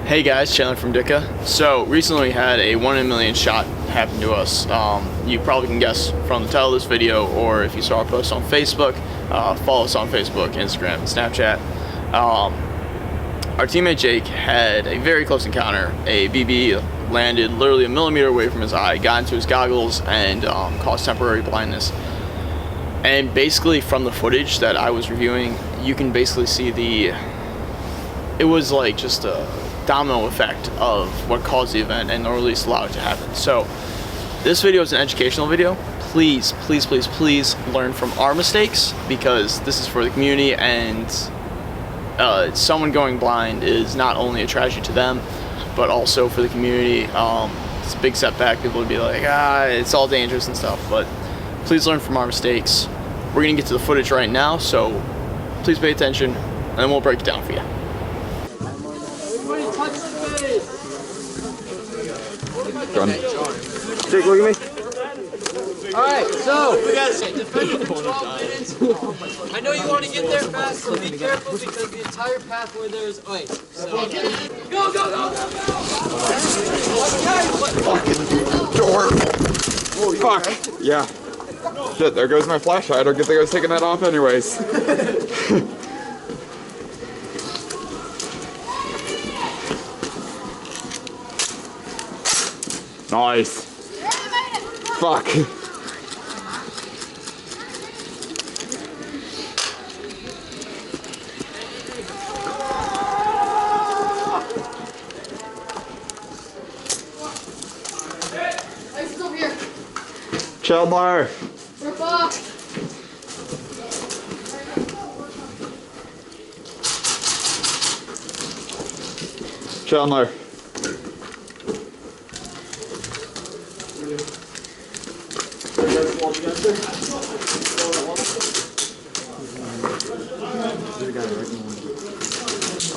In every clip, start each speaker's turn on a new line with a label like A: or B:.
A: Hey guys, Chandler from Dicka. So recently we had a 1 in a million shot happen to us. You probably can guess from the title of this video, or if you saw our post on Facebook, follow us on Facebook, Instagram, and Snapchat. Our teammate Jake had a very close encounter. A BB landed literally a millimeter away from his eye, got into his goggles, and caused temporary blindness. And basically from the footage that I was reviewing, you can basically see it was like just a domino effect of what caused the event and or at least allowed it to happen. So this video is an educational video. Please learn from our mistakes, because this is for the community, and someone going blind is not only a tragedy to them but also for the community. It's a big setback. People would be like, it's all dangerous and stuff, but please learn from our mistakes. We're gonna get to the footage right now, so please pay attention and then we'll break it down for you.
B: Jake, look at me.
C: Alright, so we got defending for 12 minutes. I know you want to get there fast, so be careful because the entire path where there's ice. So go!
B: Fucking door. Holy fuck. Yeah. Shit, there goes my flashlight. I don't think I was taking that off anyways. Nice. Fuck.
D: Ice is over here.
B: Chandler.
D: Rip off.
B: Chandler.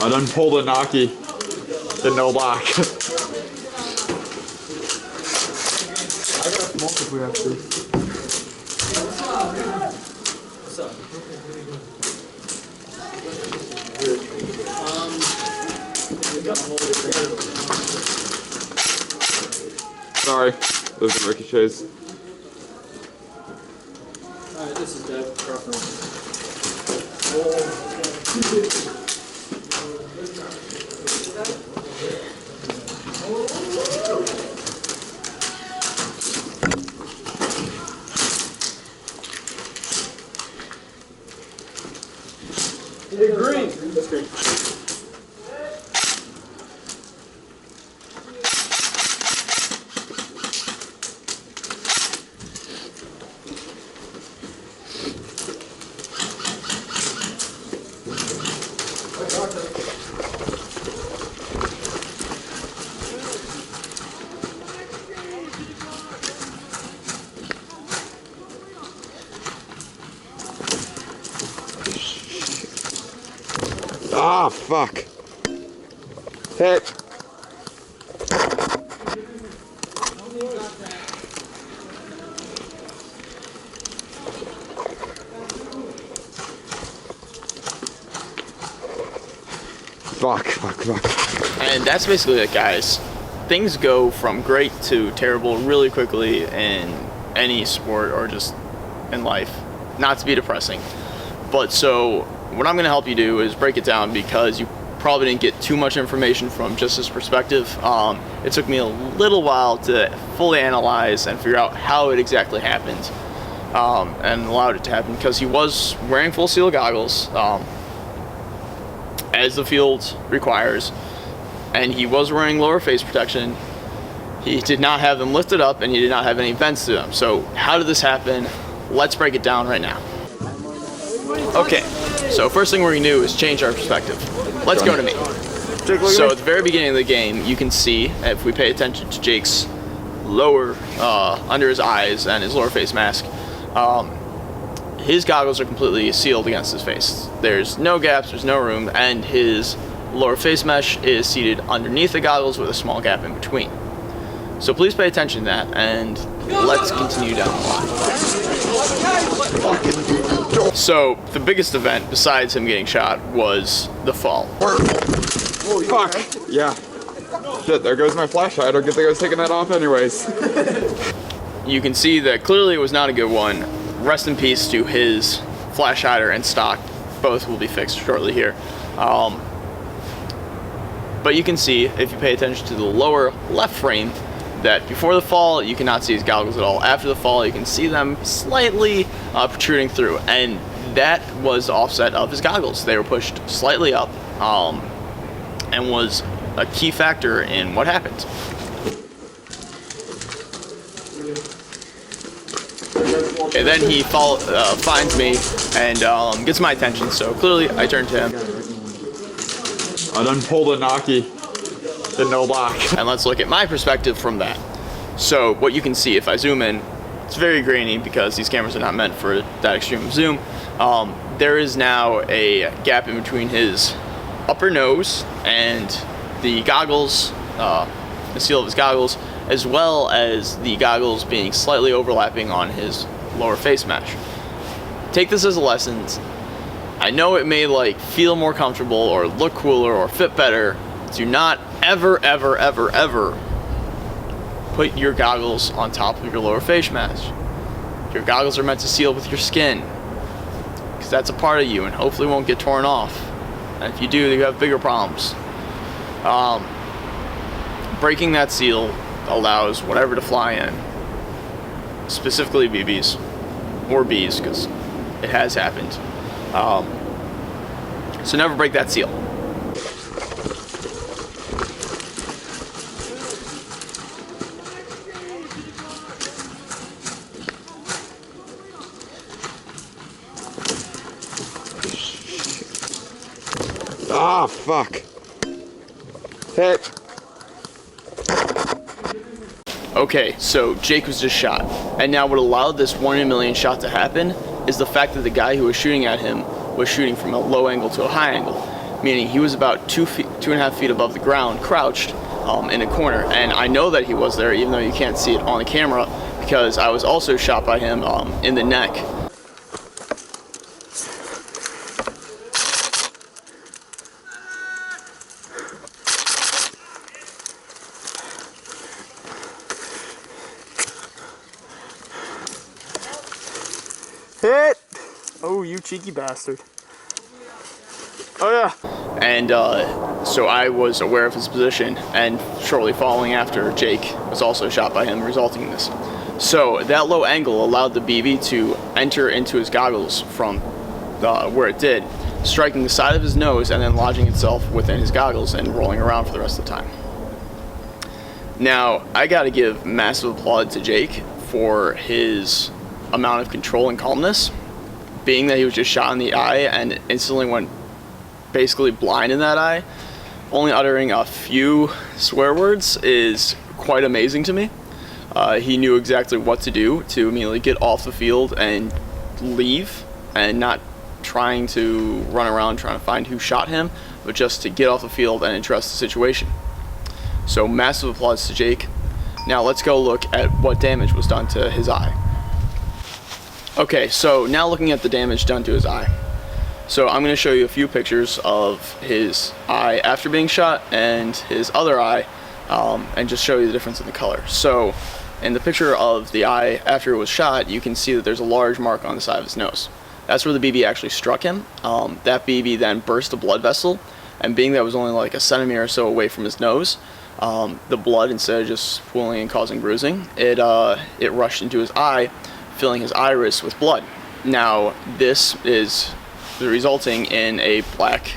B: I done pulled a knocky and no lock. I got a smoke if we have to.
C: What's up?
B: Sorry, those are ricochets.
C: Alright, this is Deb. Green. That's great.
B: Ah, fuck. Hit. Fuck.
A: And that's basically it, guys. Things go from great to terrible really quickly in any sport or just in life. Not to be depressing, but so what I'm going to help you do is break it down, because you probably didn't get too much information from just this perspective. It took me a little while to fully analyze and figure out how it exactly happened, and allowed it to happen, because he was wearing full seal goggles, as the field requires, and he was wearing lower face protection. He did not have them lifted up, and he did not have any vents to them. So how did this happen? Let's break it down right now. Okay, so first thing we're going to do is change our perspective. Let's go to me. So at the very beginning of the game, you can see, if we pay attention to Jake's lower, under his eyes and his lower face mask, his goggles are completely sealed against his face. There's no gaps, there's no room, and his lower face mesh is seated underneath the goggles with a small gap in between. So please pay attention to that, and let's continue down the line. So the biggest event, besides him getting shot, was the fall.
B: Fuck. Yeah. Shit, there goes my flashlight. I don't get the guys taking that off anyways.
A: You can see that clearly it was not a good one. Rest in peace to his flash hider and stock. Both will be fixed shortly here. But you can see, if you pay attention to the lower left frame, that before the fall you cannot see his goggles at all. After the fall you can see them slightly protruding through, and that was the offset of his goggles. They were pushed slightly up and was a key factor in what happened. Okay, then he finds me and gets my attention, so clearly I turn to him.
B: I done pulled a knocky. Did no lock.
A: And let's look at my perspective from that. So what you can see, if I zoom in, it's very grainy because these cameras are not meant for that extreme of zoom. There is now a gap in between his upper nose and the goggles, the seal of his goggles, as well as the goggles being slightly overlapping on his lower face mesh. Take this as a lesson. I know it may like feel more comfortable or look cooler or fit better. Do not ever, ever, ever, ever put your goggles on top of your lower face mesh. Your goggles are meant to seal with your skin, because that's a part of you and hopefully won't get torn off. And if you do, you have bigger problems. Breaking that seal allows whatever to fly in, specifically BBs or Bs, because it has happened. So never break that seal.
B: Ah, fuck. Hit.
A: Okay, so Jake was just shot. And now what allowed this 1 in a million shot to happen is the fact that the guy who was shooting at him was shooting from a low angle to a high angle, meaning he was about 2.5 feet above the ground, crouched in a corner. And I know that he was there, even though you can't see it on the camera, because I was also shot by him in the neck.
B: Hit.
A: Oh, you cheeky bastard. Oh yeah. And so I was aware of his position, and shortly following after, Jake was also shot by him, resulting in this. So that low angle allowed the BB to enter into his goggles from where it did, striking the side of his nose and then lodging itself within his goggles and rolling around for the rest of the time. Now, I gotta give massive applaud to Jake for his amount of control and calmness, being that he was just shot in the eye and instantly went basically blind in that eye. Only uttering a few swear words is quite amazing to me. He knew exactly what to do to immediately get off the field and leave, and not trying to run around trying to find who shot him, but just to get off the field and address the situation. So massive applause to Jake. Now let's go look at what damage was done to his eye. Okay, so now looking at the damage done to his eye. So I'm going to show you a few pictures of his eye after being shot and his other eye, and just show you the difference in the color. So in the picture of the eye after it was shot, you can see that there's a large mark on the side of his nose. That's where the BB actually struck him. That BB then burst a blood vessel, and being that it was only like a centimeter or so away from his nose, the blood, instead of just pooling and causing bruising, it rushed into his eye, filling his iris with blood. Now this is resulting in a black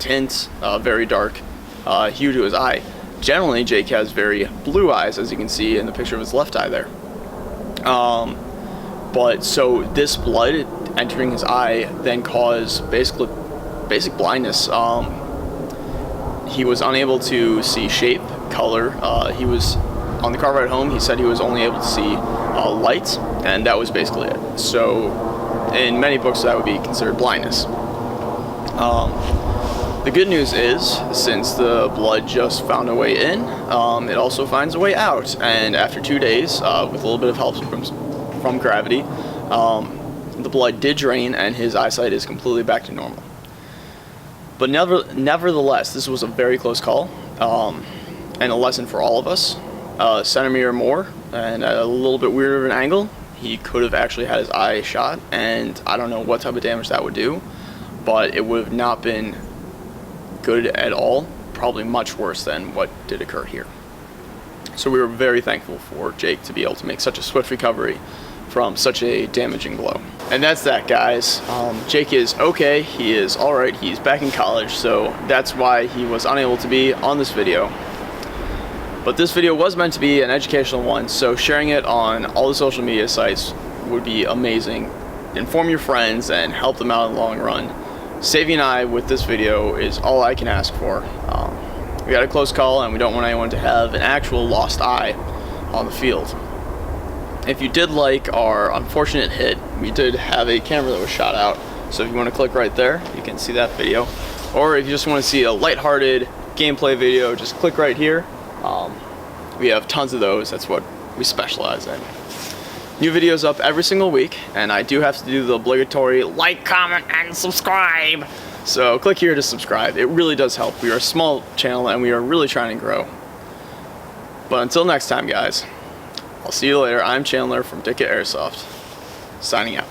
A: tint, very dark hue to his eye. Generally, Jake has very blue eyes, as you can see in the picture of his left eye there. But so this blood entering his eye then caused basic blindness. He was unable to see shape, color. He was on the car ride home. He said he was only able to see light, and that was basically it. So in many books that would be considered blindness. The good news is, since the blood just found a way in, it also finds a way out, and after 2 days, with a little bit of help from gravity, the blood did drain and his eyesight is completely back to normal. But nevertheless, this was a very close call, and a lesson for all of us. A centimeter more and at a little bit weirder of an angle, he could have actually had his eye shot, and I don't know what type of damage that would do, but it would have not been good at all, probably much worse than what did occur here. So we were very thankful for Jake to be able to make such a swift recovery from such a damaging blow. And that's that, guys. Jake is okay, he is alright, he's back in college, so that's why he was unable to be on this video. But this video was meant to be an educational one, so sharing it on all the social media sites would be amazing. Inform your friends and help them out in the long run. Saving an eye with this video is all I can ask for. We got a close call and we don't want anyone to have an actual lost eye on the field. If you did like our unfortunate hit, we did have a camera that was shot out, so if you want to click right there, you can see that video. Or if you just want to see a lighthearted gameplay video, just click right here. We have tons of those, that's what we specialize in. New videos up every single week, and I do have to do the obligatory like, comment, and subscribe. So click here to subscribe. It really does help. We are a small channel and we are really trying to grow. But until next time, guys, I'll see you later. I'm Chandler from Dickett Airsoft, signing out.